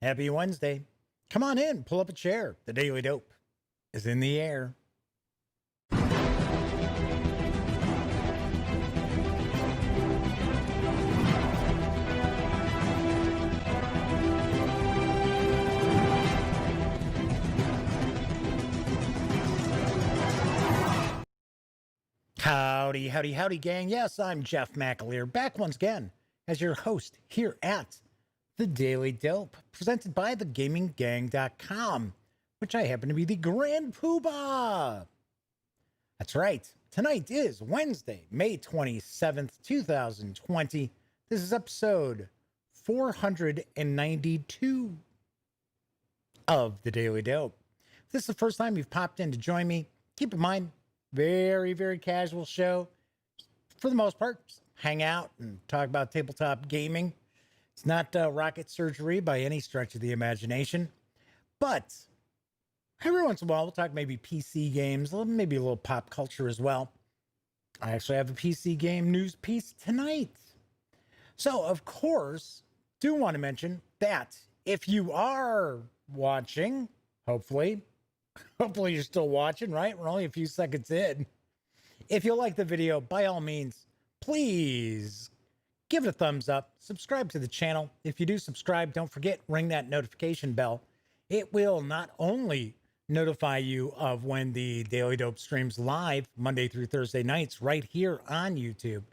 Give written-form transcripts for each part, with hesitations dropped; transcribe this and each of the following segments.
Happy Wednesday. Come on in, pull up a chair. The Daily Dope is in the air. Howdy, howdy, howdy, gang. Yes, I'm Jeff McAleer, back once again as your host here at The Daily Dope, presented by thegaminggang.com, which I happen to be the Grand Poobah. That's right. Tonight is Wednesday, May 27th, 2020. This is episode 492 of The Daily Dope. If this is the first time you've popped in to join me, keep in mind, very, very casual show. For the most part, just hang out and talk about tabletop gaming. It's not rocket surgery by any stretch of the imagination. But every once in a while, we'll talk maybe PC games, maybe a little pop culture as well. I actually have a PC game news piece tonight. So, of course, do want to mention that if you are watching, hopefully you're still watching, right? We're only a few seconds in. If you like the video, by all means, please give it a thumbs up. Subscribe to the channel. If you do subscribe, don't forget, ring that notification bell. It will not only notify you of when the Daily Dope streams live Monday through Thursday nights right here on YouTube.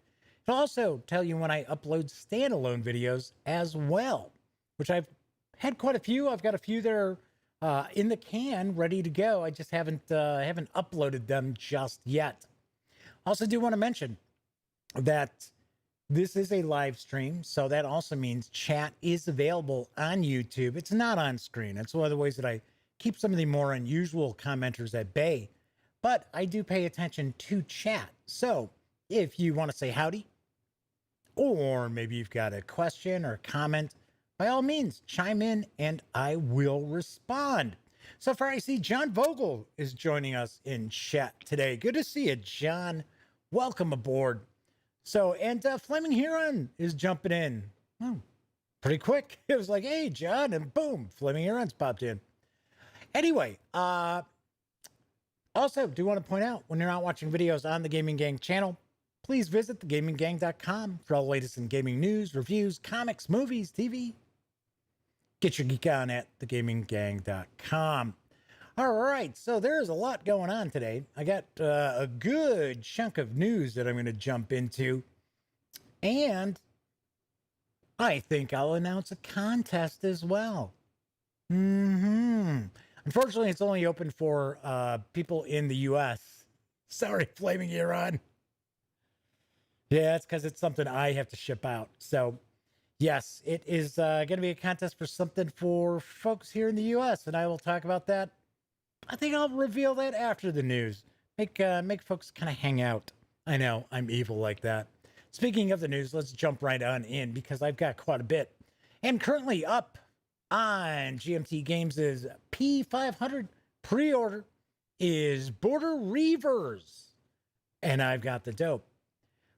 It'll also tell you when I upload standalone videos as well, which I've had quite a few. I've got a few that are in the can, ready to go. I just haven't uploaded them just yet. Also do want to mention that this is a live stream, so that also means chat is available on YouTube. It's not on screen. It's one of the ways that I keep some of the more unusual commenters at bay, but I do pay attention to chat. So if you want to say howdy, or maybe you've got a question or comment, by all means, chime in and I will respond. So far, I see John Vogel is joining us in chat today. Good to see you, John. Welcome aboard. So, and Flaming Huron is jumping in. Pretty quick. It was like, hey, John, and boom, Flaming Huron's popped in. Anyway, also do want to point out, when you're not watching videos on the Gaming Gang channel, please visit thegaminggang.com for all the latest in gaming news, reviews, comics, movies, TV. Get your geek on at thegaminggang.com. All right, so there's a lot going on today. I got a good chunk of news that I'm going to jump into. And I think I'll announce a contest as well. Unfortunately, it's only open for people in the U.S. Sorry, Flaming Huron. Yeah, it's because it's something I have to ship out. So, yes, it is going to be a contest for something for folks here in the U.S., and I will talk about that. I think I'll reveal that after the news. Make folks kind of hang out. I know, I'm evil like that. Speaking of the news, let's jump right on in because I've got quite a bit. And currently up on GMT Games' P500 pre-order is Border Reivers. And I've got the dope.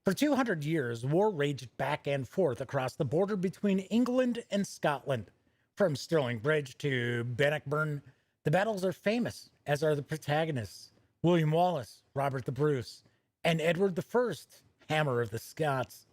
For 200 years, war raged back and forth across the border between England and Scotland. From Stirling Bridge to Bannockburn, the battles are famous, as are the protagonists, William Wallace, Robert the Bruce, and Edward I, Hammer of the Scots.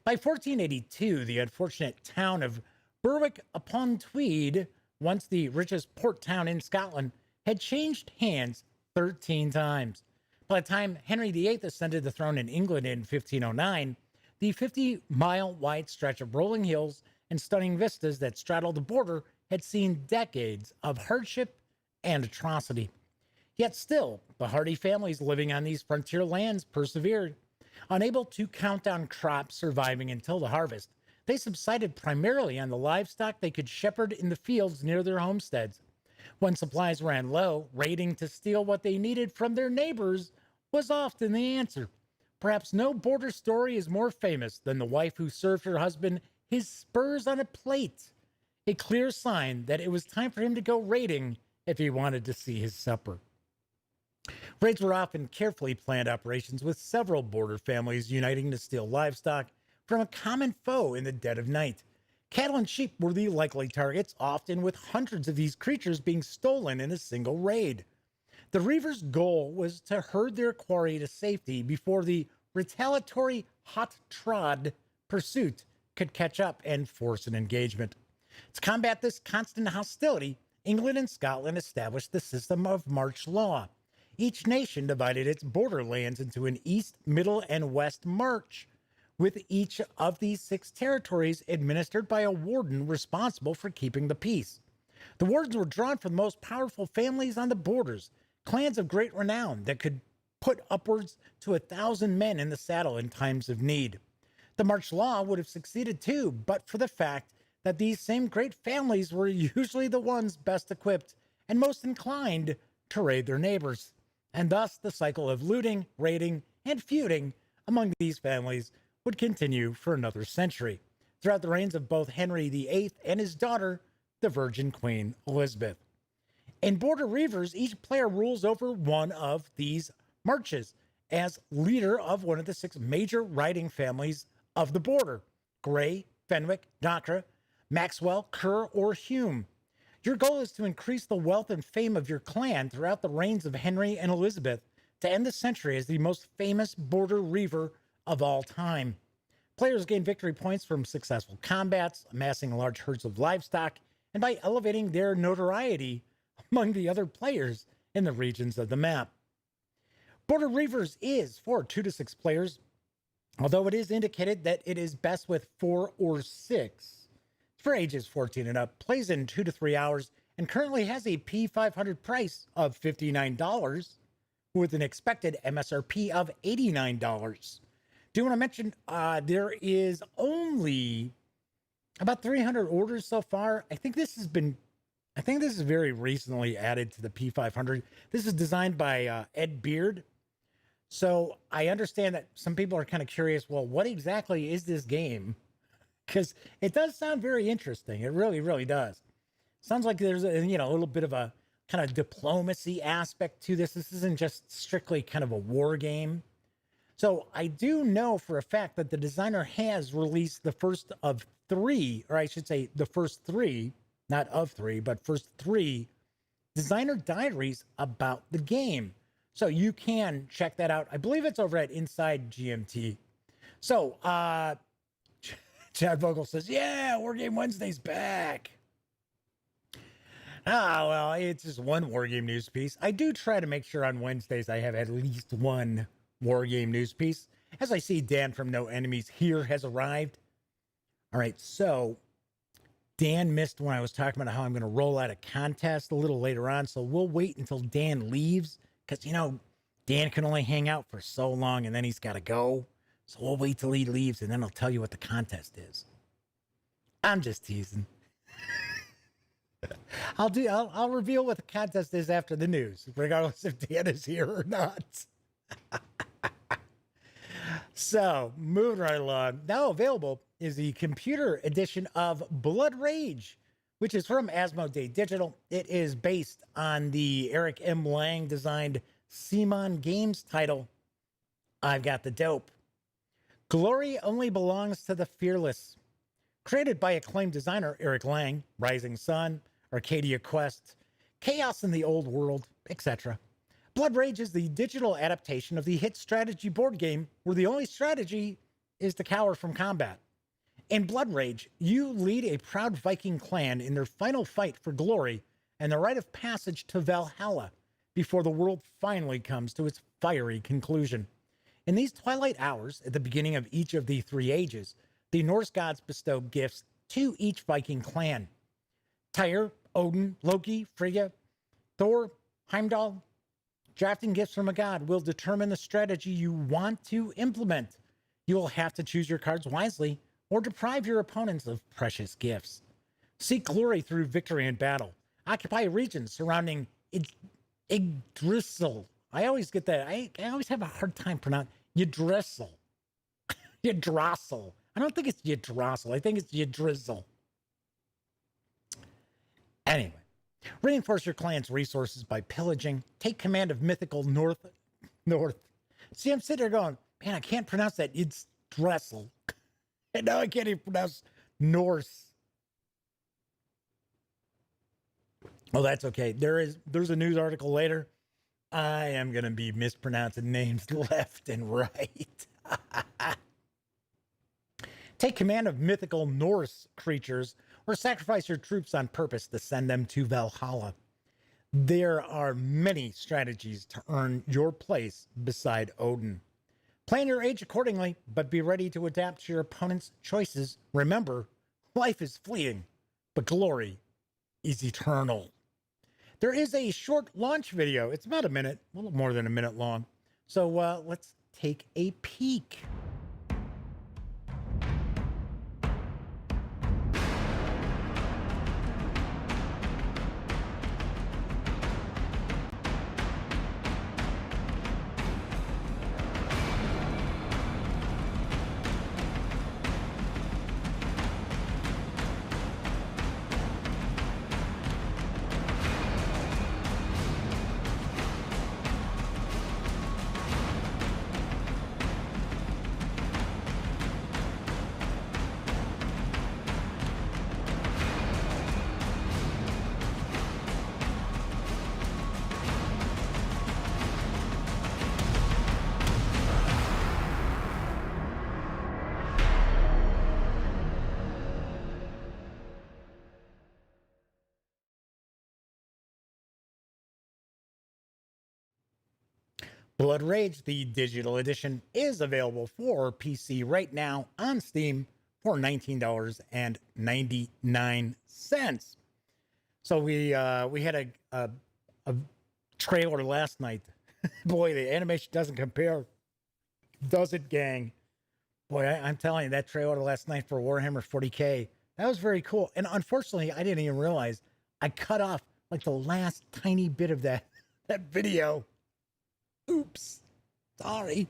By 1482, the unfortunate town of Berwick-upon-Tweed, once the richest port town in Scotland, had changed hands 13 times. By the time Henry VIII ascended the throne in England in 1509, the 50-mile-wide stretch of rolling hills and stunning vistas that straddled the border had seen decades of hardship and atrocity. Yet still, the hardy families living on these frontier lands persevered. Unable to count on crops surviving until the harvest, they subsisted primarily on the livestock they could shepherd in the fields near their homesteads. When supplies ran low, raiding to steal what they needed from their neighbors was often the answer. Perhaps no border story is more famous than the wife who served her husband his spurs on a plate, a clear sign that it was time for him to go raiding if he wanted to see his supper. Raids were often carefully planned operations with several border families uniting to steal livestock from a common foe in the dead of night. Cattle and sheep were the likely targets, often with hundreds of these creatures being stolen in a single raid. The Reivers' goal was to herd their quarry to safety before the retaliatory hot trod pursuit could catch up and force an engagement. To combat this constant hostility, England and Scotland established the system of march law. Each nation divided its borderlands into an east, middle, and west march, with each of these 6 territories administered by a warden responsible for keeping the peace. The wardens were drawn from the most powerful families on the borders, clans of great renown that could put upwards to 1,000 men in the saddle in times of need. The march law would have succeeded too, but for the fact that these same great families were usually the ones best equipped and most inclined to raid their neighbors. And thus the cycle of looting, raiding, and feuding among these families would continue for another century, throughout the reigns of both Henry VIII and his daughter, the Virgin Queen Elizabeth. In Border Reivers, each player rules over one of these marches as leader of one of the 6 major riding families of the border: Grey, Fenwick, Nokra, Maxwell, Kerr, or Hume. Your goal is to increase the wealth and fame of your clan throughout the reigns of Henry and Elizabeth to end the century as the most famous border reiver of all time. Players gain victory points from successful combats, amassing large herds of livestock, and by elevating their notoriety among the other players in the regions of the map. Border Reivers is for 2 to 6 players, although it is indicated that it is best with 4 or 6. For ages 14 and up, plays in 2 to 3 hours, and currently has a P500 price of $59 with an expected MSRP of $89. Do want to mention there is only about 300 orders so far. I think this is very recently added to the P500. This is designed by Ed Beard. So I understand that some people are kind of curious, well, what exactly is this game? Because it does sound very interesting. It really, really does. Sounds like there's a little bit of a kind of diplomacy aspect to this. This isn't just strictly kind of a war game. So I do know for a fact that the designer has released the first of 3, or I should say the first 3, not of 3, but first 3 designer diaries about the game. So you can check that out. I believe it's over at Inside GMT. So, Chad Vogel says, yeah, War Game Wednesday's back. Well, it's just one War Game news piece. I do try to make sure on Wednesdays I have at least one War Game news piece. As I see, Dan from No Enemies Here has arrived. All right, so Dan missed when I was talking about how I'm going to roll out a contest a little later on, so we'll wait until Dan leaves, because, Dan can only hang out for so long, and then he's got to go. So we'll wait till he leaves, and then I'll tell you what the contest is. I'm just teasing. I'll reveal what the contest is after the news, regardless if Dan is here or not. So, moving right along. Now available is the computer edition of Blood Rage, which is from Asmodee Digital. It is based on the Eric M. Lang designed Simon Games title, I've Got the Dope. Glory only belongs to the fearless. Created by acclaimed designer Eric Lang, Rising Sun, Arcadia Quest, Chaos in the Old World, etc. Blood Rage is the digital adaptation of the hit strategy board game where the only strategy is to cower from combat. In Blood Rage, you lead a proud Viking clan in their final fight for glory and the rite of passage to Valhalla before the world finally comes to its fiery conclusion. In these twilight hours, at the beginning of each of the 3 ages, the Norse gods bestow gifts to each Viking clan. Tyr, Odin, Loki, Frigga, Thor, Heimdall. Drafting gifts from a god will determine the strategy you want to implement. You will have to choose your cards wisely or deprive your opponents of precious gifts. Seek glory through victory in battle. Occupy regions surrounding Yggdrasil. I always get that. I always have a hard time pronouncing Yggdrasil. Yggdrasil. I don't think it's Yggdrasil. I think it's Yggdrasil. Anyway, reinforce your clan's resources by pillaging. Take command of mythical North. See, I'm sitting there going, man, I can't pronounce that. It's Dressel. And now I can't even pronounce Norse. Oh, that's okay. There's a news article later. I am going to be mispronouncing names left and right. Take command of mythical Norse creatures or sacrifice your troops on purpose to send them to Valhalla. There are many strategies to earn your place beside Odin. Plan your age accordingly, but be ready to adapt to your opponent's choices. Remember, life is fleeting, but glory is eternal. There is a short launch video. It's about a minute, a little more than a minute long. So let's take a peek. Blood Rage, the digital edition, is available for PC right now on Steam for $19.99. So we had a trailer last night. Boy, the animation doesn't compare, does it, gang? Boy, I'm telling you, that trailer last night for Warhammer 40K, that was very cool. And unfortunately, I didn't even realize I cut off like the last tiny bit of that video. Oops. Sorry.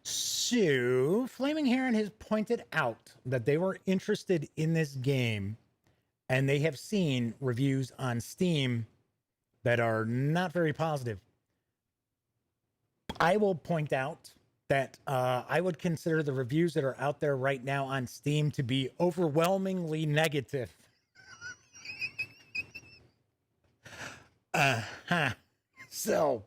So, Flaming Heron has pointed out that they were interested in this game and they have seen reviews on Steam that are not very positive. I will point out that I would consider the reviews that are out there right now on Steam to be overwhelmingly negative. So,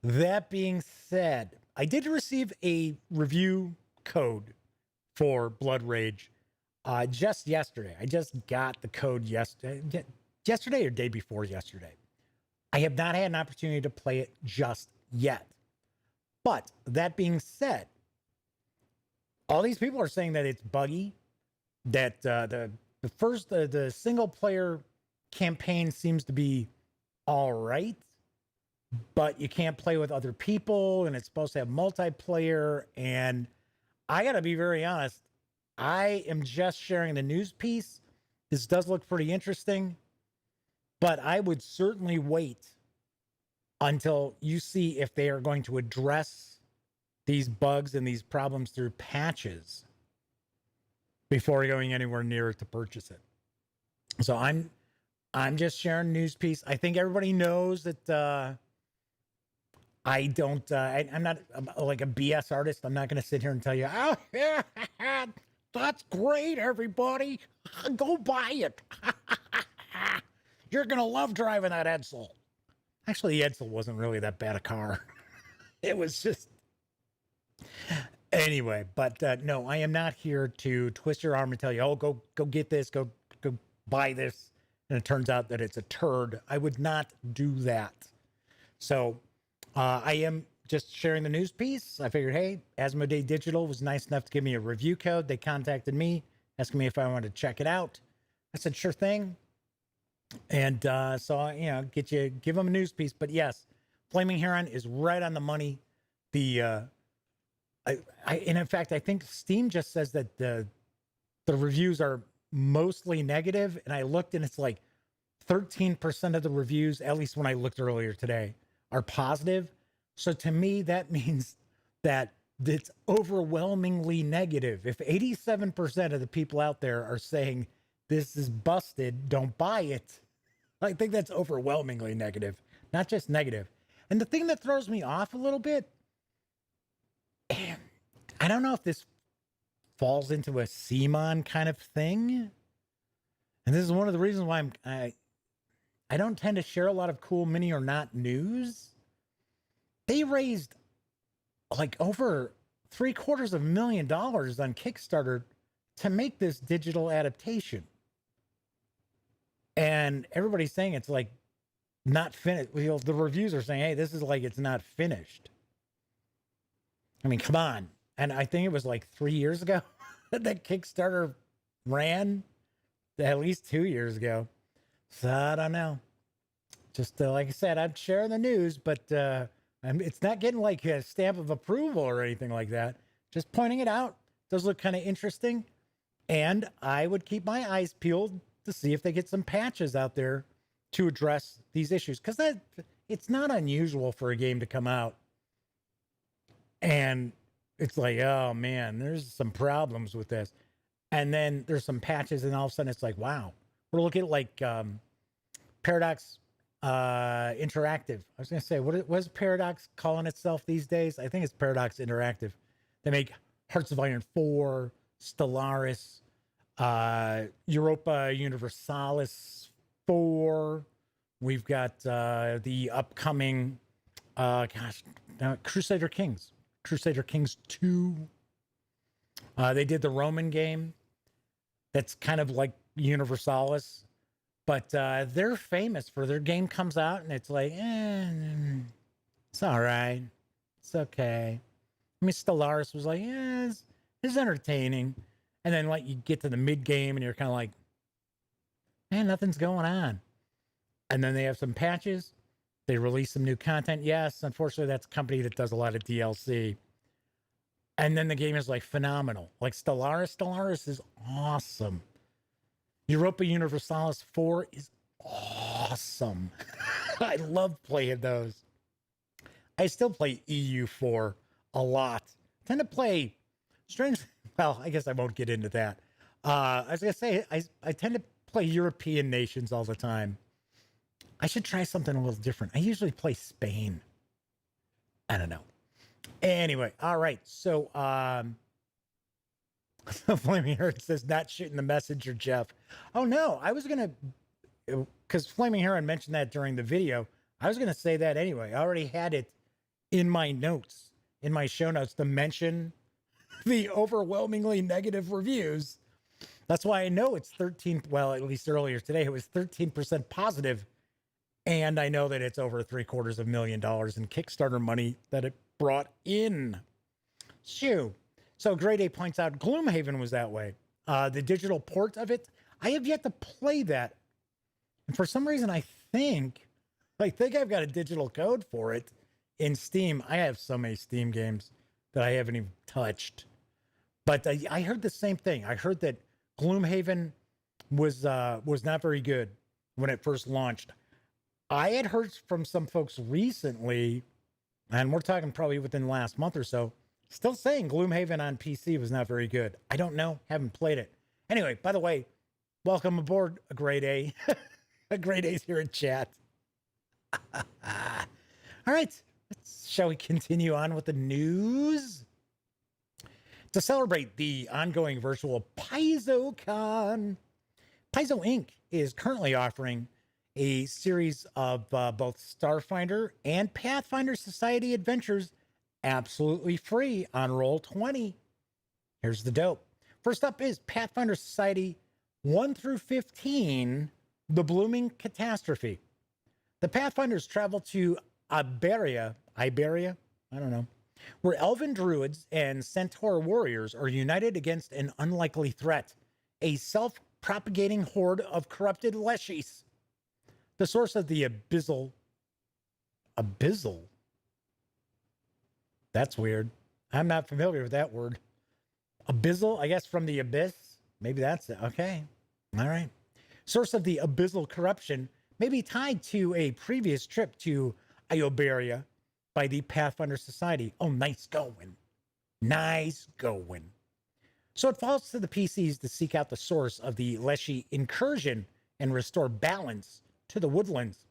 that being said, I did receive a review code for Blood Rage just yesterday. I just got the code yesterday or day before yesterday. I have not had an opportunity to play it just yet. But that being said, all these people are saying that it's buggy, that the single player campaign seems to be all right, but you can't play with other people and it's supposed to have multiplayer. And I got to be very honest, I am just sharing the news piece. This does look pretty interesting, but I would certainly wait until you see if they are going to address these bugs and these problems through patches before going anywhere near it to purchase it. So I'm just sharing news piece. I think everybody knows that I don't, I'm not like a BS artist. I'm not going to sit here and tell you, oh, yeah, that's great, everybody. Go buy it. You're going to love driving that Edsel. Actually, the Edsel wasn't really that bad a car. It was just... Anyway, but no, I am not here to twist your arm and tell you, oh, go get this, go buy this. And it turns out that it's a turd. I would not do that. So I am just sharing the news piece. I figured, hey, Asmodee Digital was nice enough to give me a review code. They contacted me, asking me if I wanted to check it out. I said, sure thing. And so, give them a news piece. But yes, Flaming Heron is right on the money. And in fact, I think Steam just says that the reviews are mostly negative. And I looked and it's like 13% of the reviews, at least when I looked earlier today, are positive. So to me, that means that it's overwhelmingly negative. If 87% of the people out there are saying this is busted, don't buy it, I think that's overwhelmingly negative, not just negative. And the thing that throws me off a little bit, I don't know if this falls into a CMON kind of thing. And this is one of the reasons why I don't tend to share a lot of cool mini or not news. They raised like over $750,000 on Kickstarter to make this digital adaptation. And everybody's saying it's like not finished. You know, the reviews are saying, hey, this is like it's not finished. I mean, come on. And I think it was like 3 years ago that Kickstarter ran, at least 2 years ago. So I don't know. Just like I said, I'm sharing the news, but it's not getting like a stamp of approval or anything like that. Just pointing it out. Does look kind of interesting. And I would keep my eyes peeled to see if they get some patches out there to address these issues. Because it's not unusual for a game to come out and it's like, oh man, there's some problems with this. And then there's some patches and all of a sudden it's like, wow. We're looking at like Paradox Interactive. I was going to say, what is Paradox calling itself these days? I think it's Paradox Interactive. They make Hearts of Iron 4, Stellaris, Europa Universalis 4. We've got the upcoming, Crusader Kings 2. They did the Roman game. That's kind of like Universalis. But they're famous for their game comes out and it's like, it's all right. It's okay. I mean, Stellaris was like, yeah, it's entertaining. And then like you get to the mid game and you're kind of like, man, nothing's going on. And then they have some patches. They release some new content. Yes, unfortunately, that's a company that does a lot of DLC. And then the game is like phenomenal. Like Stellaris is awesome. Europa Universalis 4 is awesome. I love playing those. I still play EU4 a lot. I tend to play strange. Well, I guess I won't get into that. I was going to say, I tend to play European nations all the time. I should try something a little different. I usually play Spain. I don't know. Anyway, all right. So, Flaming Heron says, not shooting the messenger, Jeff. Oh, no. I was going to, because Flaming Heron mentioned that during the video. I was going to say that anyway. I already had it in my notes, in my show notes, to mention the overwhelmingly negative reviews. That's why I know it's 13. Well, at least earlier today, it was 13% positive. And I know that it's over $750,000 in Kickstarter money that it brought in. Shoo. So Grade A points out Gloomhaven was that way. The digital port of it, I have yet to play that. And for some reason, I think I've got a digital code for it in Steam. I have so many Steam games that I haven't even touched. But I heard the same thing. I heard that Gloomhaven was not very good when it first launched. I had heard from some folks recently, and we're talking probably within the last month or so, still saying Gloomhaven on PC was not very good. I don't know. Haven't played it. Anyway, by the way, welcome aboard, a Grade A. A Grade A's here in chat. All right. Shall we continue on with the news? To celebrate the ongoing virtual PaizoCon, Paizo Inc. is currently offering a series of both Starfinder and Pathfinder Society adventures absolutely free on Roll20. Here's the dope. First up is Pathfinder Society 1 through 15, The Blooming Catastrophe. The Pathfinders travel to Iberia, I don't know, where elven druids and centaur warriors are united against an unlikely threat, a self-propagating horde of corrupted leshies. The source of the abyssal. That's weird. I'm not familiar with that word. Abyssal, I guess from the abyss. Maybe that's it. Okay. All right. Source of the abyssal corruption may be tied to a previous trip to Ioberia by the Pathfinder Society. Oh, nice going. Nice going. So it falls to the PCs to seek out the source of the Leshy incursion and restore balance to the woodlands.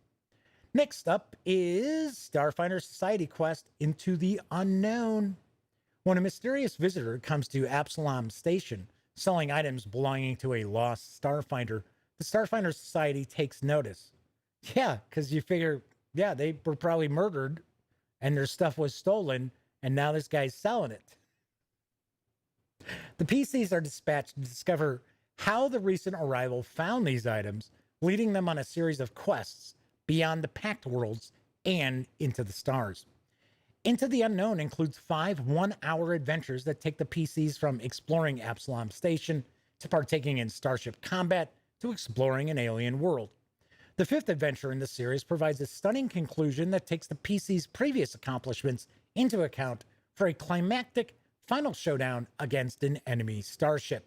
Next up is Starfinder Society quest Into the Unknown. When a mysterious visitor comes to Absalom Station, selling items belonging to a lost Starfinder, the Starfinder Society takes notice. Yeah, because you figure, yeah, they were probably murdered and their stuff was stolen, and now this guy's selling it. The PCs are dispatched to discover how the recent arrival found these items, leading them on a series of quests beyond the Pact Worlds and into the stars. Into the Unknown includes 5 one-hour adventures that take the PCs from exploring Absalom Station to partaking in starship combat to exploring an alien world. The 5th adventure in the series provides a stunning conclusion that takes the PC's previous accomplishments into account for a climactic final showdown against an enemy starship.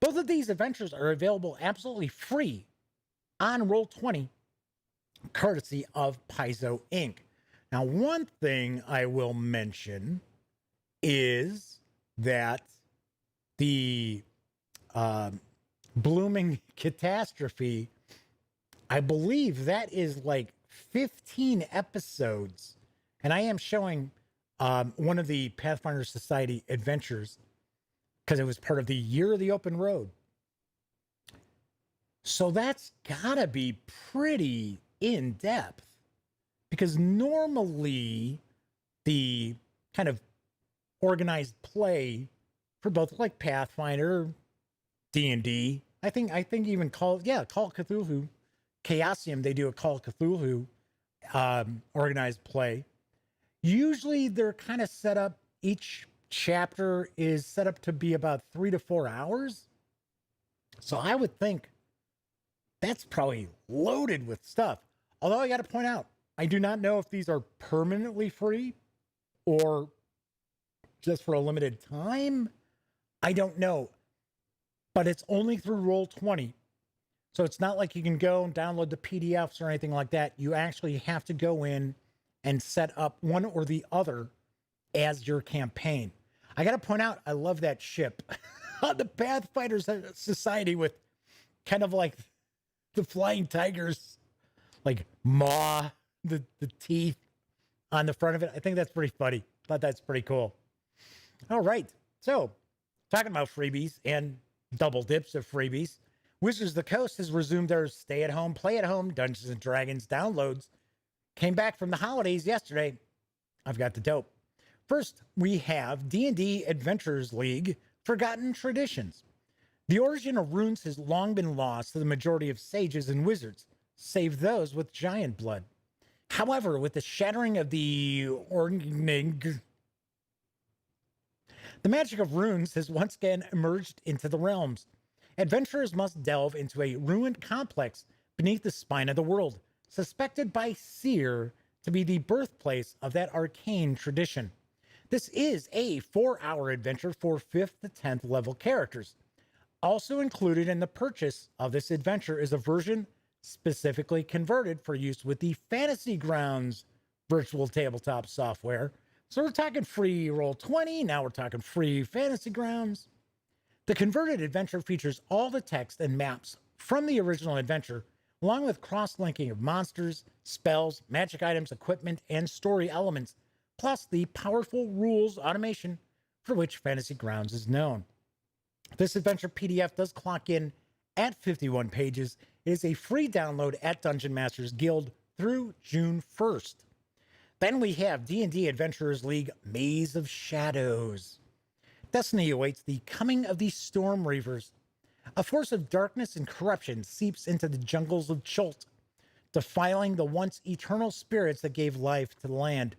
Both of these adventures are available absolutely free on Roll20, courtesy of Paizo Inc. Now, one thing I will mention is that the Blooming Catastrophe, I believe that is like 15 episodes. And I am showing one of the Pathfinder Society adventures because it was part of the Year of the Open Road. So that's gotta be pretty in depth, because normally the kind of organized play for both like Pathfinder, D&D, I think even Call of Cthulhu, Chaosium, they do a Call of Cthulhu organized play. Usually they're kind of set up, each chapter is set up to be about 3 to 4 hours. So I would think that's probably loaded with stuff. Although I got to point out, I do not know if these are permanently free or just for a limited time. I don't know. But it's only through Roll20. So it's not like you can go and download the PDFs or anything like that. You actually have to go in and set up one or the other as your campaign. I got to point out, I love that ship on the Pathfinder Society with kind of like the flying tigers, like maw, the teeth on the front of it. I think that's pretty funny. Thought that's pretty cool. All right. So talking about freebies and double dips of freebies, Wizards of the Coast has resumed their stay-at-home, play-at-home Dungeons & Dragons downloads. Came back from the holidays yesterday. I've got the dope. First, we have D&D Adventurers League Forgotten Traditions. The origin of runes has long been lost to the majority of sages and wizards, save those with giant blood. However, with the shattering of the magic of runes has once again emerged into the realms. Adventurers must delve into a ruined complex beneath the spine of the world, suspected by Seer to be the birthplace of that arcane tradition. This is a 4-hour adventure for 5th to 10th level characters. Also included in the purchase of this adventure is a version specifically converted for use with the Fantasy Grounds virtual tabletop software. So we're talking free Roll20, now we're talking free Fantasy Grounds. The converted adventure features all the text and maps from the original adventure, along with cross-linking of monsters, spells, magic items, equipment, and story elements, plus the powerful rules automation for which Fantasy Grounds is known. This adventure PDF does clock in at 51 pages. It is a free download at Dungeon Masters Guild through June 1st. Then we have D&D Adventurers League Maze of Shadows. Destiny awaits the coming of the Storm Reavers. A force of darkness and corruption seeps into the jungles of Chult, defiling the once eternal spirits that gave life to the land.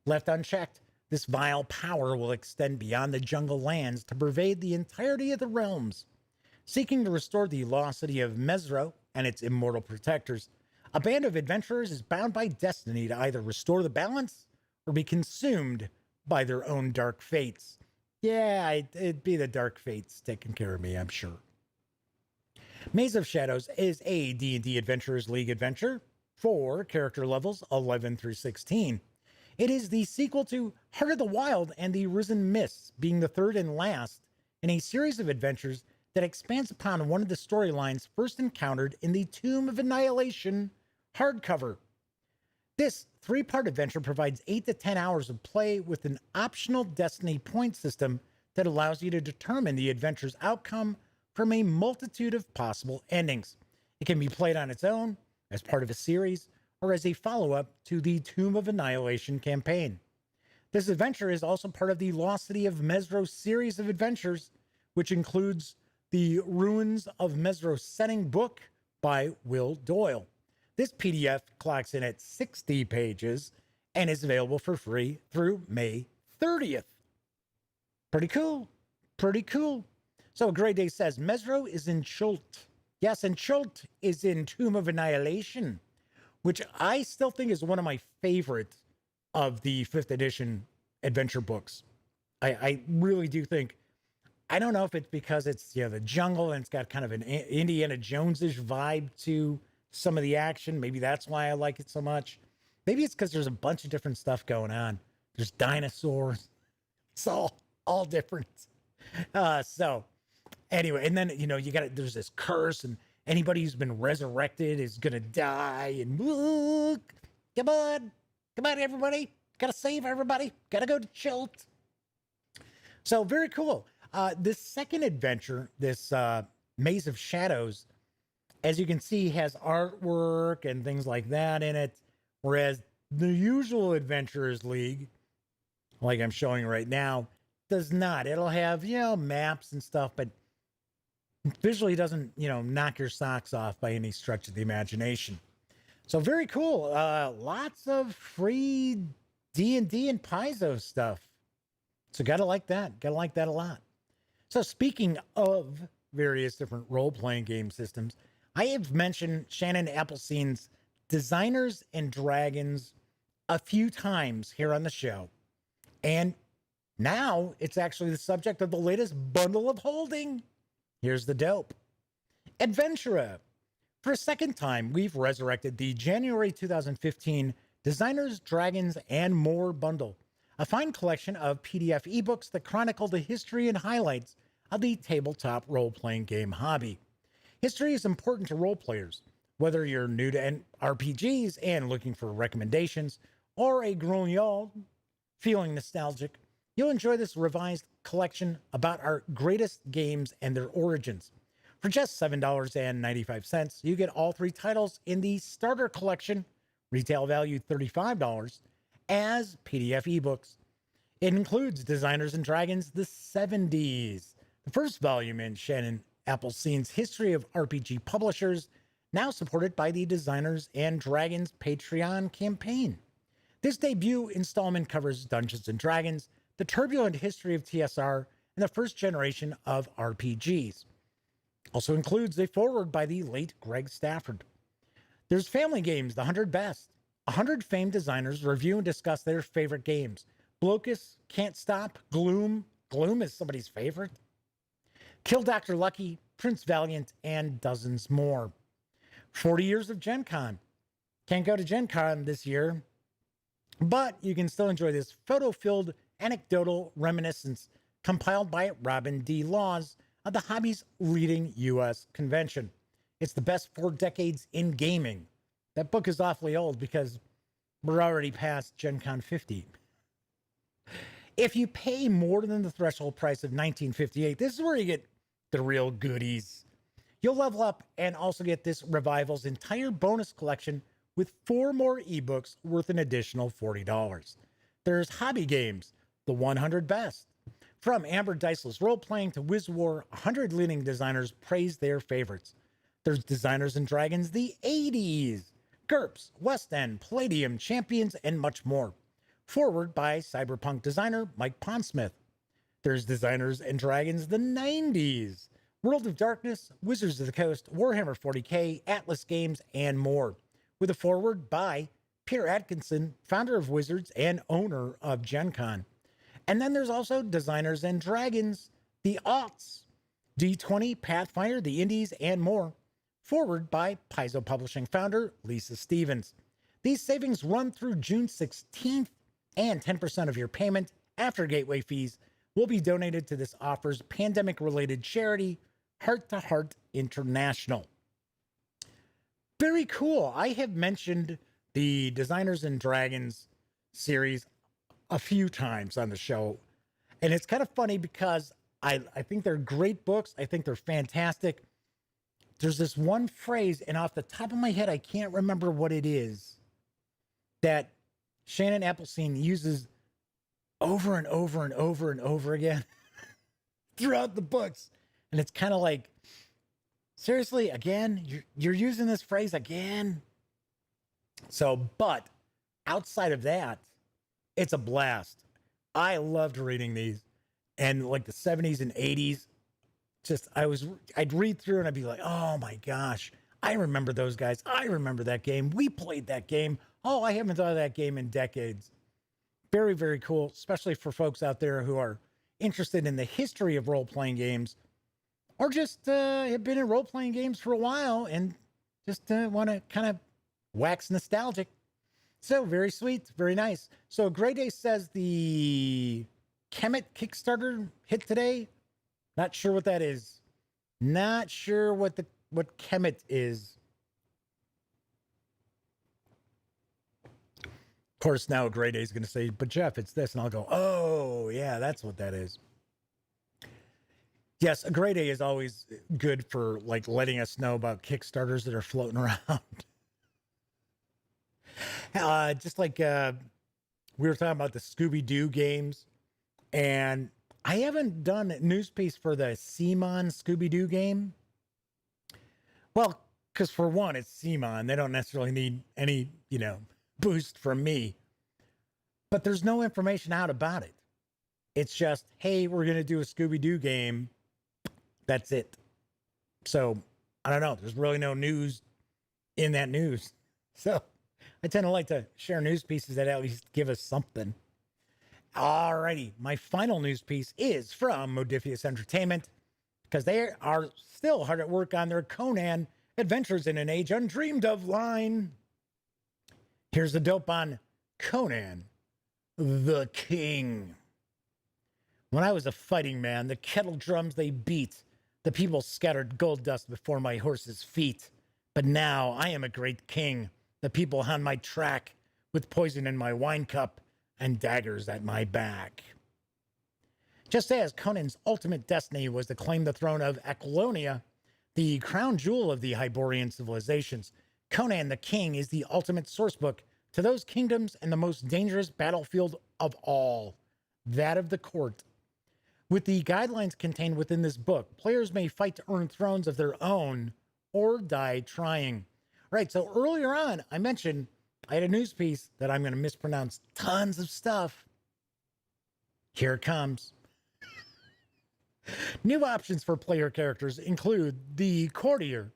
Left unchecked, this vile power will extend beyond the jungle lands to pervade the entirety of the realms. Seeking to restore the lost city of Mesro and its immortal protectors, a band of adventurers is bound by destiny to either restore the balance or be consumed by their own dark fates. Yeah, it'd be the dark fates taking care of me, I'm sure. Maze of Shadows is a D&D Adventurers League adventure for character levels 11 through 16. It is the sequel to Heart of the Wild and the Risen Mists, being the third and last in a series of adventures that expands upon one of the storylines first encountered in the Tomb of Annihilation hardcover. This 3-part adventure provides 8 to 10 hours of play with an optional Destiny point system that allows you to determine the adventure's outcome from a multitude of possible endings. It can be played on its own, as part of a series, or as a follow-up to the Tomb of Annihilation campaign. This adventure is also part of the Lost City of Mesro series of adventures, which includes the Ruins of Mesro setting book by Will Doyle. This PDF clocks in at 60 pages and is available for free through May 30th. Pretty cool. Pretty cool. So Grey Day says, Mesro is in Chult. Yes, and Chult is in Tomb of Annihilation, which I still think is one of my favorite of the 5th edition adventure books. I really do think, I don't know if it's because it's, the jungle and it's got kind of an Indiana Jones-ish vibe to some of the action. Maybe that's why I like it so much. Maybe it's because there's a bunch of different stuff going on. There's dinosaurs. It's all different. So anyway, and then, there's this curse, and anybody who's been resurrected is going to die. And come on, everybody. Got to save everybody. Got to go to Chult. So very cool. This second adventure, this Maze of Shadows, as you can see, has artwork and things like that in it. Whereas the usual Adventurers League, like I'm showing right now, does not. It'll have, maps and stuff, but visually doesn't, knock your socks off by any stretch of the imagination. So very cool. Lots of free D&D and Paizo stuff. So gotta like that. Gotta like that a lot. So speaking of various different role-playing game systems, I have mentioned Shannon Applesene's Designers and Dragons a few times here on the show. And now it's actually the subject of the latest bundle of holding. Here's the dope. Adventura. For a second time, we've resurrected the January 2015 Designers, Dragons, and More bundle, a fine collection of PDF ebooks that chronicle the history and highlights of the tabletop role-playing game hobby. History is important to role players, whether you're new to RPGs and looking for recommendations, or a grognon feeling nostalgic. You'll enjoy this revised collection about our greatest games and their origins. For just $7.95, you get all 3 titles in the starter collection, retail value $35, as PDF ebooks. It includes Designers and Dragons, the 70s, the first volume in Shannon Applesene's history of RPG publishers, now supported by the Designers and Dragons Patreon campaign. This debut installment covers Dungeons and Dragons, the turbulent history of TSR, and the first generation of RPGs. Also includes a foreword by the late Greg Stafford. There's Family Games, the 100 Best. 100 famed designers review and discuss their favorite games. Blocus, Can't Stop, Gloom. Gloom is somebody's favorite. Kill Dr. Lucky, Prince Valiant, and dozens more. 40 years of Gen Con. Can't go to Gen Con this year, but you can still enjoy this photo-filled anecdotal reminiscence compiled by Robin D. Laws of the hobby's leading U.S. convention. It's the best 4 decades in gaming. That book is awfully old because we're already past Gen Con 50. If you pay more than the threshold price of $19.58, this is where you get the real goodies. You'll level up and also get this Revival's entire bonus collection with 4 more ebooks worth an additional $40. There's Hobby Games, the 100 Best. From Amber Diceless Role-Playing to Wiz War, 100 leading designers praise their favorites. There's Designers and Dragons, the 80s. GURPS, West End, Palladium, Champions, and much more. Forward by cyberpunk designer Mike Pondsmith. There's Designers and Dragons, the 90s. World of Darkness, Wizards of the Coast, Warhammer 40k, Atlas Games, and more. With a forward by Peter Atkinson, founder of Wizards and owner of Gen Con. And then there's also Designers and Dragons, the aughts, D20, Pathfinder, the Indies, and more. Forward by Paizo Publishing founder Lisa Stevens. These savings run through June 16th, and 10% of your payment after gateway fees will be donated to this offer's pandemic-related charity, Heart to Heart International. Very cool. I have mentioned the Designers and Dragons series a few times on the show, and it's kind of funny because I think they're great books. I think they're fantastic. there's this one phrase, and off the top of my head, I can't remember what it is, that Shannon Appleseed uses over and over and over and over again throughout the books. And it's kind of like, seriously, again, you're using this phrase again. So, but outside of that, it's a blast. I loved reading these, and like the 70s and 80s, I'd read through and I'd be like, oh my gosh, I remember those guys. I remember that game. We played that game. Oh, I haven't thought of that game in decades. Very, very cool, especially for folks out there who are interested in the history of role-playing games, or just have been in role-playing games for a while and just want to kind of wax nostalgic. So very sweet, very nice. So Grey Day says the Kemet Kickstarter hit today. Not sure what that is. Not sure what Kemet is. Of course, now Grey Day is going to say, but Jeff, it's this. And I'll go, oh, yeah, that's what that is. Yes, a Grey Day is always good for like letting us know about Kickstarters that are floating around. Just like we were talking about the Scooby-Doo games, and I haven't done a news piece for the CMON Scooby-Doo game. Well, because for one, it's CMON. They don't necessarily need any, boost from me. But there's no information out about it. It's just, hey, we're going to do a Scooby-Doo game. That's it. So, I don't know. There's really no news in that news. So, I tend to like to share news pieces that at least give us something. Alrighty, my final news piece is from Modiphius Entertainment, because they are still hard at work on their Conan Adventures in an Age Undreamed of line. Here's the dope on Conan the King. When I was a fighting man, the kettle drums they beat, the people scattered gold dust before my horse's feet. But now I am a great king, the people on my track, with poison in my wine cup and daggers at my back. Just as Conan's ultimate destiny was to claim the throne of Aquilonia, the crown jewel of the Hyborian civilizations, Conan the King is the ultimate sourcebook to those kingdoms and the most dangerous battlefield of all, that of the court. With the guidelines contained within this book, players may fight to earn thrones of their own or die trying. All right, so earlier on, I mentioned I had a news piece that I'm going to mispronounce tons of stuff. Here it comes. New options for player characters include the courtier,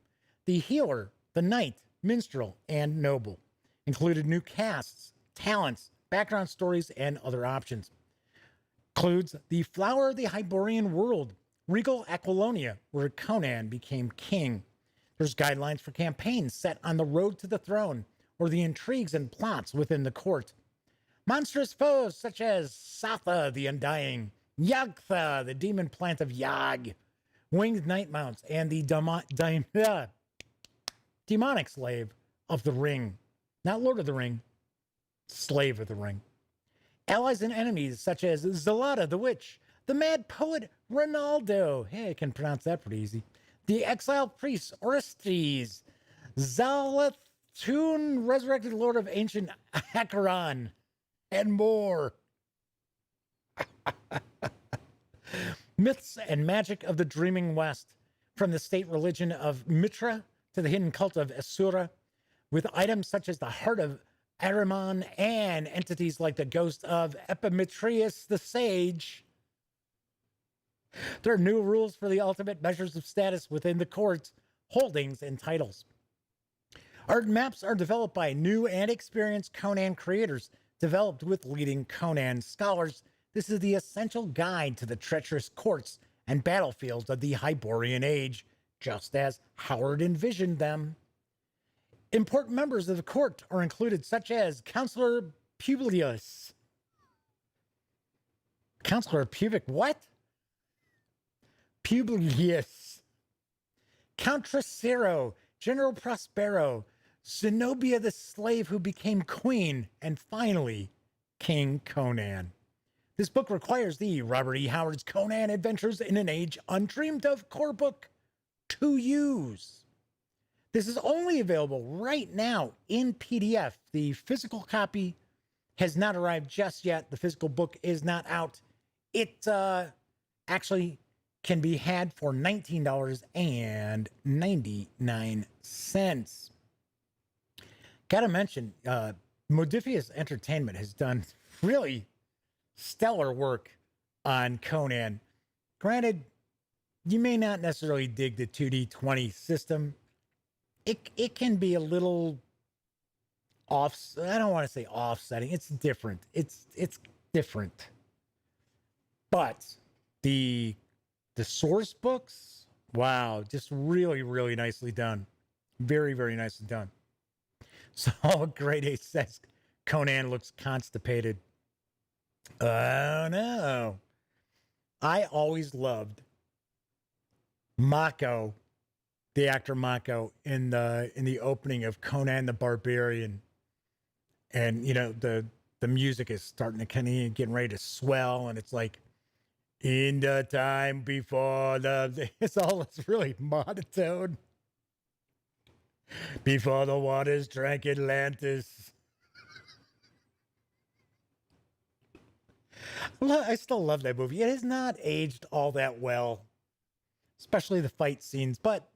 the healer, the knight, minstrel, and noble. Included new casts, talents, background stories, and other options. Includes the flower of the Hyborian world, regal Aquilonia, where Conan became king. There's guidelines for campaigns set on the road to the throne, or the intrigues and plots within the court. Monstrous foes such as Satha the Undying, Yagtha the demon plant of Yag, winged night mounts, and the demonic slave of the ring. Not Lord of the Ring, slave of the ring. Allies and enemies such as Zalata the witch, the mad poet Ronaldo, hey, I can pronounce that pretty easy, the exiled priest Orestes, Zalathun, resurrected lord of ancient Acheron, and more. Myths and magic of the dreaming West, from the state religion of Mitra to the hidden cult of Asura, with items such as the heart of Ahriman and entities like the ghost of Epimetheus the sage. There are new rules for the ultimate measures of status within the court's holdings and titles. Art maps are developed by new and experienced Conan creators, developed with leading Conan scholars. This is the essential guide to the treacherous courts and battlefields of the Hyborian Age, just as Howard envisioned them. Important members of the court are included, such as Counselor Publius. Counselor Pubic what? Publius. Count Tricero, General Prospero, Zenobia the slave who became queen, and finally, King Conan. This book requires the Robert E. Howard's Conan Adventures in an Age Undreamed of core book to use. This is only available right now in PDF. The physical copy has not arrived just yet. The physical book is not out. It actually can be had for $19.99. Gotta mention, Modiphius Entertainment has done really stellar work on Conan. Granted, you may not necessarily dig the 2D20 system. It can be a little off. I don't want to say offsetting. It's different. It's different. But the source books, wow, just really, really nicely done. Very, very nicely done. So Grade A says Conan looks constipated. Oh no. I always loved Mako, the actor Mako, in the opening of Conan the Barbarian. And you know, the music is starting to kind of getting ready to swell, and it's like in the time before it's really monotone. Before the waters drank Atlantis. I still love that movie. It has not aged all that well, especially the fight scenes. But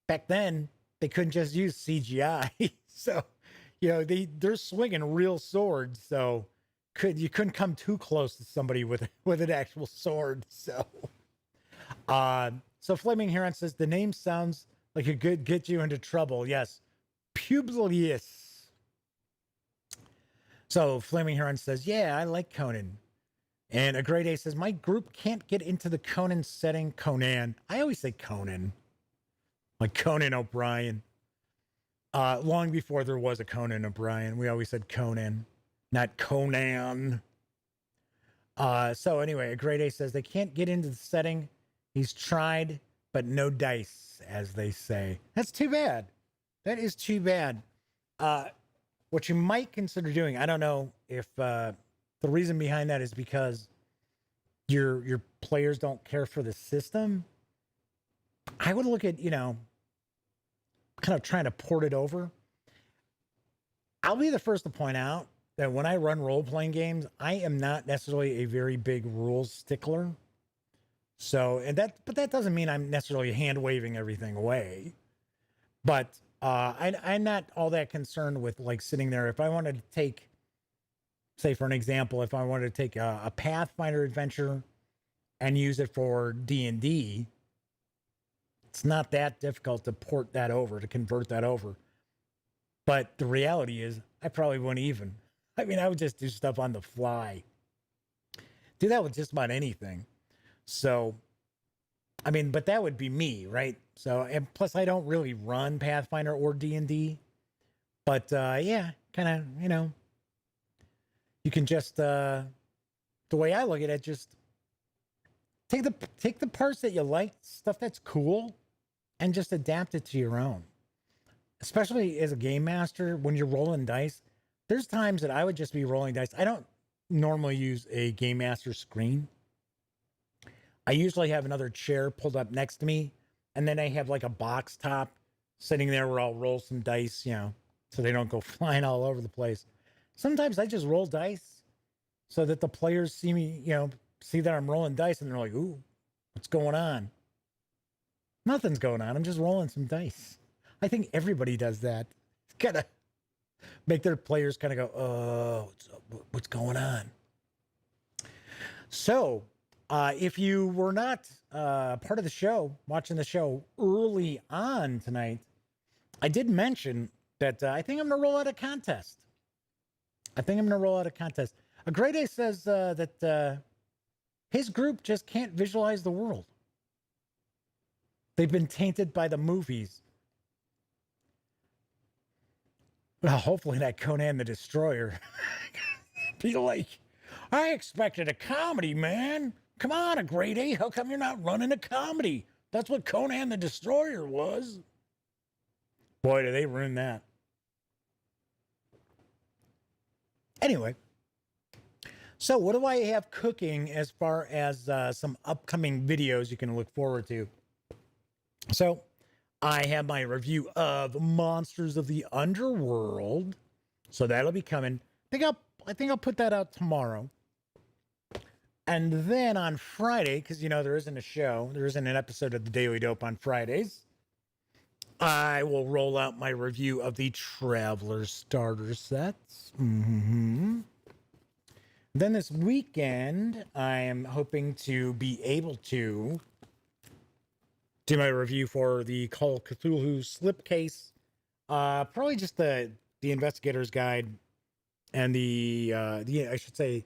back then, they couldn't just use CGI. So, you know, they're swinging real swords. So you couldn't come too close to somebody with an actual sword. So, Flaming Heron says the name sounds like it could get you into trouble. Yes. Publius. So Flaming Heron says, yeah, I like Conan. And a Grade A says, my group can't get into the Conan setting. Conan. I always say Conan. Like Conan O'Brien. Long before there was a Conan O'Brien, we always said Conan, not Conan. So anyway, a Grade A says they can't get into the setting. He's tried, but no dice, as they say. That's too bad. That is too bad. What you might consider doing, I don't know if the reason behind that is because your players don't care for the system. I would look at, kind of trying to port it over. I'll be the first to point out that when I run role-playing games, I am not necessarily a very big rules stickler. So, but that doesn't mean I'm necessarily hand-waving everything away. But I'm not all that concerned with like sitting there. If I wanted to take, say for an example, if I wanted to take a Pathfinder adventure and use it for D&D, it's not that difficult to port that over, to convert that over. But the reality is, I probably wouldn't even. I mean, I would just do stuff on the fly. Do that with just about anything. So, I mean, but that would be me, right? So, and plus I don't really run Pathfinder or D&D. But, yeah, kind of, you can just, the way I look at it, just take the parts that you like, stuff that's cool, and just adapt it to your own. Especially as a game master, when you're rolling dice, there's times that I would just be rolling dice. I don't normally use a game master screen. I usually have another chair pulled up next to me, and then I have like a box top sitting there where I'll roll some dice, so they don't go flying all over the place. Sometimes I just roll dice so that the players see me, see that I'm rolling dice, and they're like, ooh, what's going on? Nothing's going on. I'm just rolling some dice. I think everybody does that. It's kind of make their players kind of go, oh, what's going on? So, if you were not part of the show, watching the show early on tonight, I did mention that I think I'm going to roll out a contest. A Grade A says that his group just can't visualize the world. They've been tainted by the movies. Well, hopefully not Conan the Destroyer. Be like, I expected a comedy, man. Come on, a Grade A. How come you're not running a comedy? That's what Conan the Destroyer was. Boy, did they ruin that. Anyway, so what do I have cooking as far as some upcoming videos you can look forward to? So I have my review of Monsters of the Underworld. So that'll be coming. I think I'll put that out tomorrow. And then on Friday, because there isn't a show, there isn't an episode of the Daily Dope on Fridays, I will roll out my review of the Traveler starter sets. Then this weekend, I am hoping to be able to do my review for the Call of Cthulhu slipcase. Probably just the Investigator's Guide and the I should say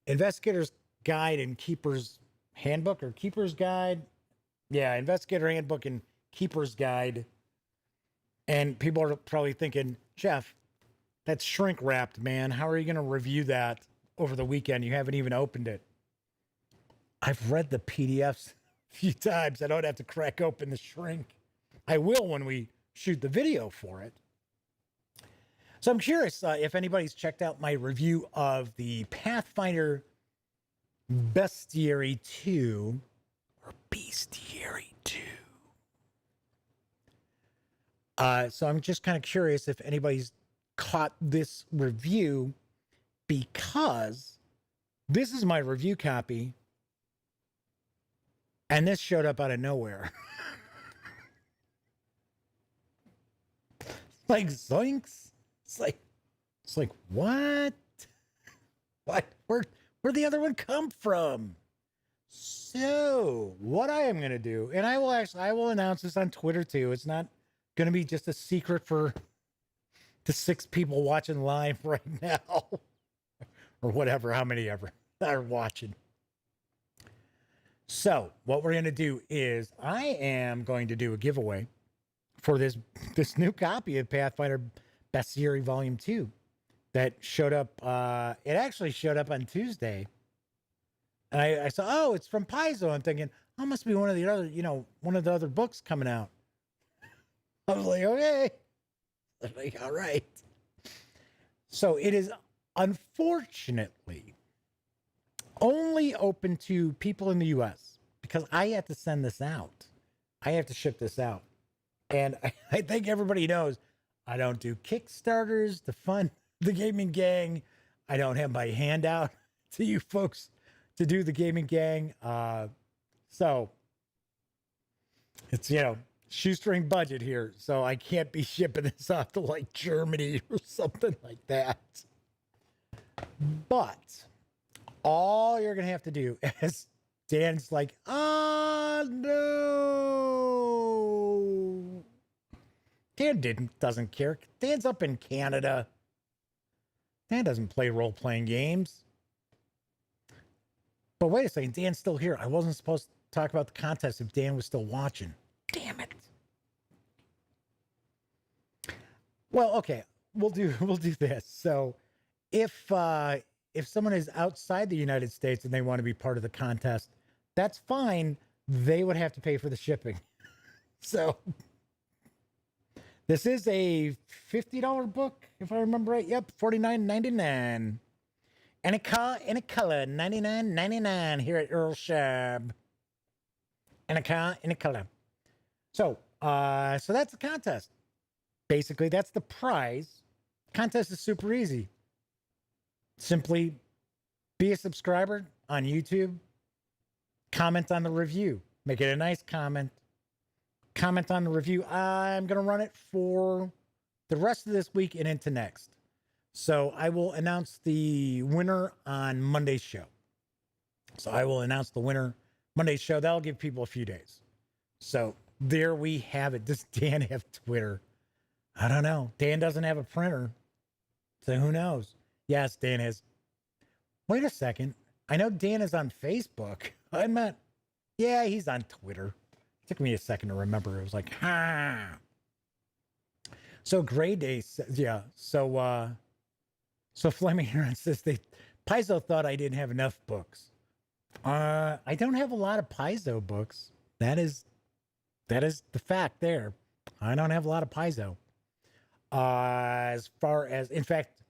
Investigator's Guide and Keeper's Handbook or Keeper's Guide. Yeah, Investigator Handbook and Keeper's Guide. And people are probably thinking, Jeff, that's shrink wrapped, man. How are you going to review that over the weekend? You haven't even opened it. I've read the PDFs a few times. I don't have to crack open the shrink. I will when we shoot the video for it. So I'm curious if anybody's checked out my review of the Pathfinder Bestiary 2 or Bestiary 2. So I'm just kind of curious if anybody's caught this review, because this is my review copy and this showed up out of nowhere. Like zoinks. It's like what? What? Where'd the other one come from? So what I am going to do, and I will announce this on Twitter too. It's not going to be just a secret for the 6 people watching live right now or whatever, how many ever are watching. So what we're going to do is I am going to do a giveaway for this new copy of Pathfinder Bestiary Volume 2 that showed up. It actually showed up on Tuesday. And I saw, oh, it's from Paizo. I'm thinking, oh, must be one of the other books coming out. I was like, okay. I was like, all right. So it is unfortunately only open to people in the U.S. because I have to send this out. I have to ship this out. And I think everybody knows I don't do Kickstarters to fund the gaming gang. I don't have my hand out to you folks to do the gaming gang. So it's, shoestring budget here. So I can't be shipping this off to like Germany or something like that. But all you're going to have to do is Dan's like, oh no. Dan doesn't care. Dan's up in Canada. Dan doesn't play role-playing games. But wait a second, Dan's still here. I wasn't supposed to talk about the contest if Dan was still watching. Damn it. Well, okay, we'll do this. So if someone is outside the United States and they want to be part of the contest, that's fine. They would have to pay for the shipping. So this is a $50 book, if I remember right. Yep, $49.99. And a color, $99.99 here at Earl Shab. And a car, and a color. So that's the contest. Basically, that's the prize. Contest is super easy. Simply be a subscriber on YouTube. Comment on the review. Make it a nice comment. Comment on the review. I'm going to run it for the rest of this week and into next. So I will announce the winner on Monday's show. So I will announce the winner Monday's show. That'll give people a few days. So there we have it. Does Dan have Twitter? I don't know. Dan doesn't have a printer. So who knows? Yes, Dan is. Wait a second. I know Dan is on Facebook. I'm not. Yeah, he's on Twitter. It took me a second to remember. It was like, So Gray Day says, yeah. So Fleming here says Paizo thought I didn't have enough books. I don't have a lot of Paizo books. That is the fact there. I don't have a lot of Paizo. As far as, in fact,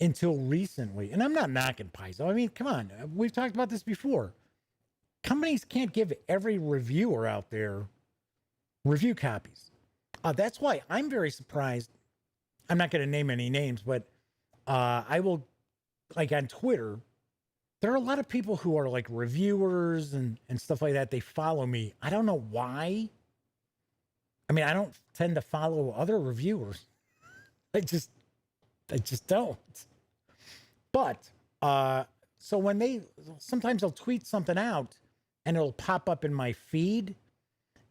until recently, and I'm not knocking Paizo. I mean, come on. We've talked about this before. Companies can't give every reviewer out there review copies. That's why I'm very surprised. I'm not going to name any names, but I will, like on Twitter, there are a lot of people who are like reviewers and stuff like that. They follow me. I don't know why. I mean, I don't tend to follow other reviewers. I just don't. But so when sometimes they'll tweet something out and it'll pop up in my feed,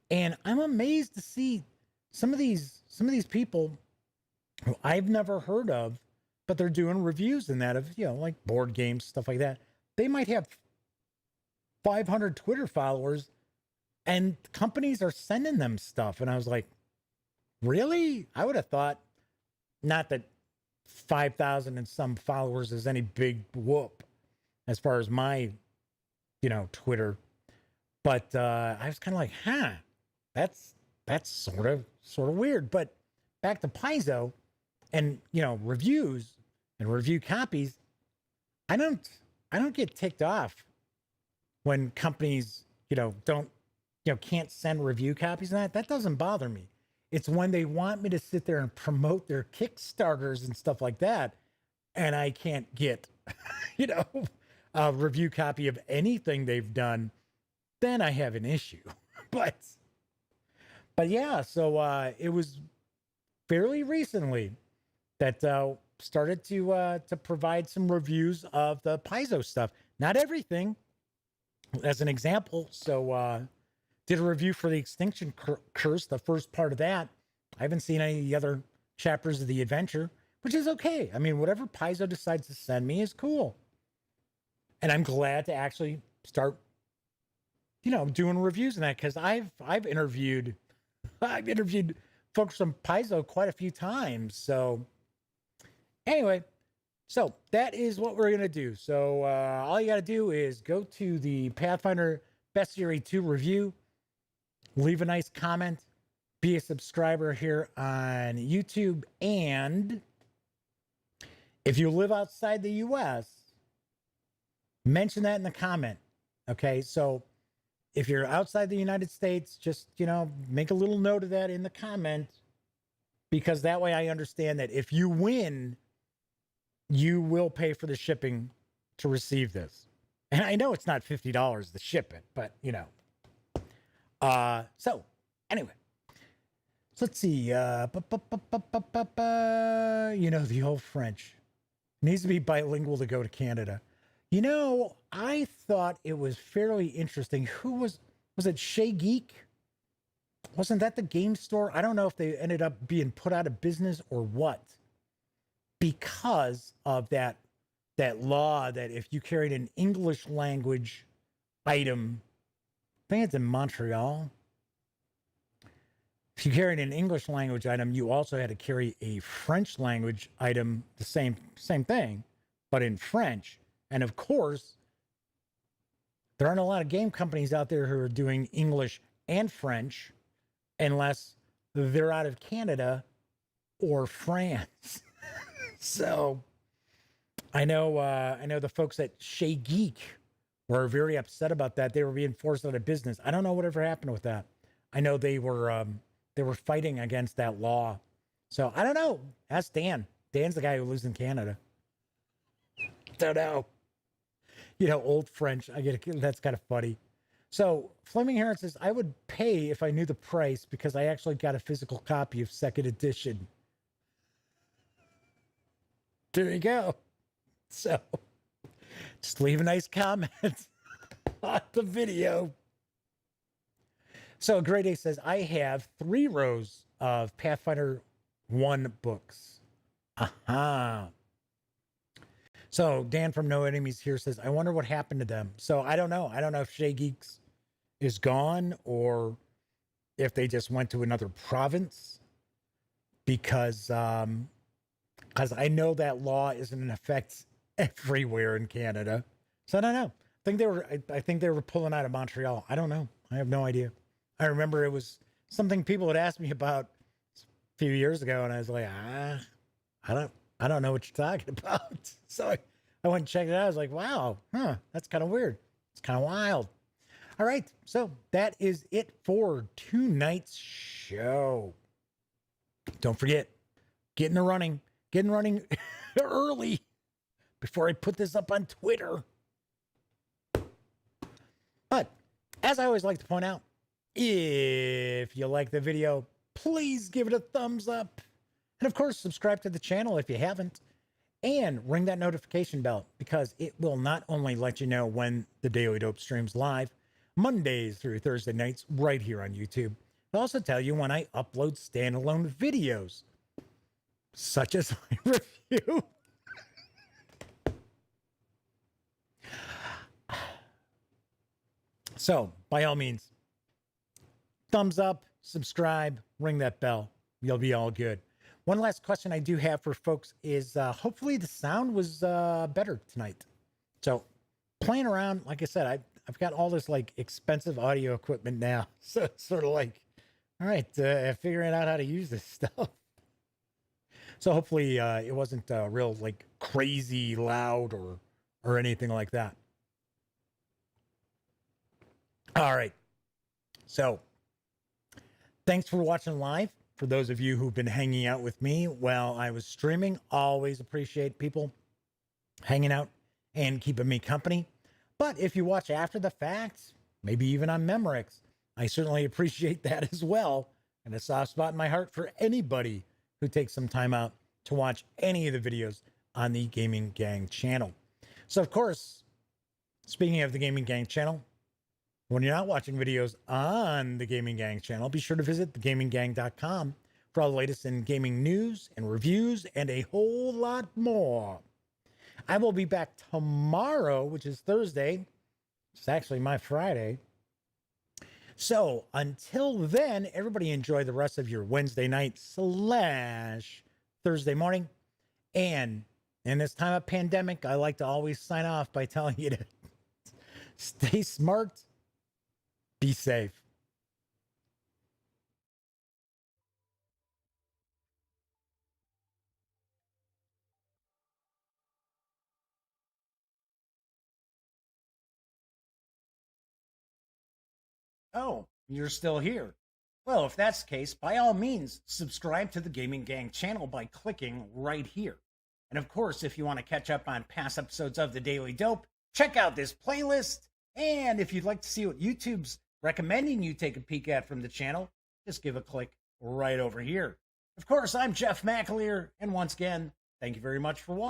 and I'm amazed to see some of these people who I've never heard of, but they're doing reviews in that of, like board games, stuff like that. They might have 500 Twitter followers and companies are sending them stuff. And I was like, really? I would have thought, not that 5,000 and some followers is any big whoop as far as my, Twitter. But I was kind of like, that's sort of weird. But back to Paizo and, reviews and review copies. I don't get ticked off when companies, don't, can't send review copies and that doesn't bother me. It's when they want me to sit there and promote their Kickstarters and stuff like that, and I can't get, a review copy of anything they've done, then I have an issue. But yeah, so it was fairly recently that started to provide some reviews of the Paizo stuff. Not everything, as an example. So did a review for the Extinction Curse, the first part of that. I haven't seen any of the other chapters of the adventure, which is okay. I mean, whatever Paizo decides to send me is cool. And I'm glad to actually start, doing reviews in that, because I've interviewed folks from Paizo quite a few times. So anyway, so that is what we're going to do. So all you got to do is go to the Pathfinder Bestiary 2 review, leave a nice comment, be a subscriber here on YouTube, and if you live outside the U.S., mention that in the comment. Okay, so if you're outside the United States, just, make a little note of that in the comment, because that way I understand that if you win, you will pay for the shipping to receive this. And I know it's not $50 to ship it, but, so anyway, so let's see. The old French needs to be bilingual to go to Canada. I thought it was fairly interesting. Who was it? Chez Geek? Wasn't that the game store? I don't know if they ended up being put out of business or what, because of that law that if you carried an English language item, I think it's in Montreal. If you carried an English language item, you also had to carry a French language item, the same thing, but in French. And of course, there aren't a lot of game companies out there who are doing English and French, unless they're out of Canada or France. So I know the folks at Chez Geek were very upset about that. They were being forced out of business. I don't know whatever happened with that. I know they were fighting against that law. So I don't know. Ask Dan. Dan's the guy who lives in Canada. Don't know. Old French. I get it. That's kind of funny. So Flaming Heron says, I would pay if I knew the price, because I actually got a physical copy of second edition. There you go. So just leave a nice comment on the video. So Grey Day says, I have 3 rows of Pathfinder 1 books. Aha. So Dan from No Enemies here says, I wonder what happened to them. So I don't know. I don't know if Chez Geeks is gone or if they just went to another province, because I know that law isn't in effect everywhere in Canada. So I don't know. I think they were pulling out of Montreal. I don't know. I have no idea. I remember it was something people had asked me about a few years ago, and I was like, I don't know what you're talking about. So I went and checked it out. I was like, wow, that's kind of weird. It's kind of wild. All right, so that is it for tonight's show. Don't forget, get in the running early before I put this up on Twitter. But as I always like to point out, if you like the video, please give it a thumbs up. And of course, subscribe to the channel if you haven't. And ring that notification bell because it will not only let you know when the Daily Dope streams live, Mondays through Thursday nights right here on YouTube. It'll also tell you when I upload standalone videos, such as my review. So, by all means, thumbs up, subscribe, ring that bell. You'll be all good. One last question I do have for folks is hopefully the sound was better tonight. So, playing around, like I said, I've got all this like expensive audio equipment now. So, it's sort of like, all right, figuring out how to use this stuff. So, hopefully it wasn't real like crazy loud or anything like that. All right. So, thanks for watching live. For those of you who've been hanging out with me while I was streaming, always appreciate people hanging out and keeping me company. But if you watch after the fact, maybe even on Memorex, I certainly appreciate that as well. And a soft spot in my heart for anybody who takes some time out to watch any of the videos on the Gaming Gang channel. So, of course, speaking of the Gaming Gang channel, when you're not watching videos on the Gaming Gang channel, be sure to visit thegaminggang.com for all the latest in gaming news and reviews and a whole lot more. I will be back tomorrow, which is Thursday. It's actually my Friday. So until then, everybody enjoy the rest of your Wednesday night / Thursday morning. And in this time of pandemic, I like to always sign off by telling you to stay smart. Be safe. Oh, you're still here. Well, if that's the case, by all means, subscribe to the Gaming Gang channel by clicking right here. And of course, if you want to catch up on past episodes of The Daily Dope, check out this playlist. And if you'd like to see what YouTube's recommending you take a peek at from the channel, just give a click right over here. Of course, I'm Jeff McAleer, and once again, thank you very much for watching.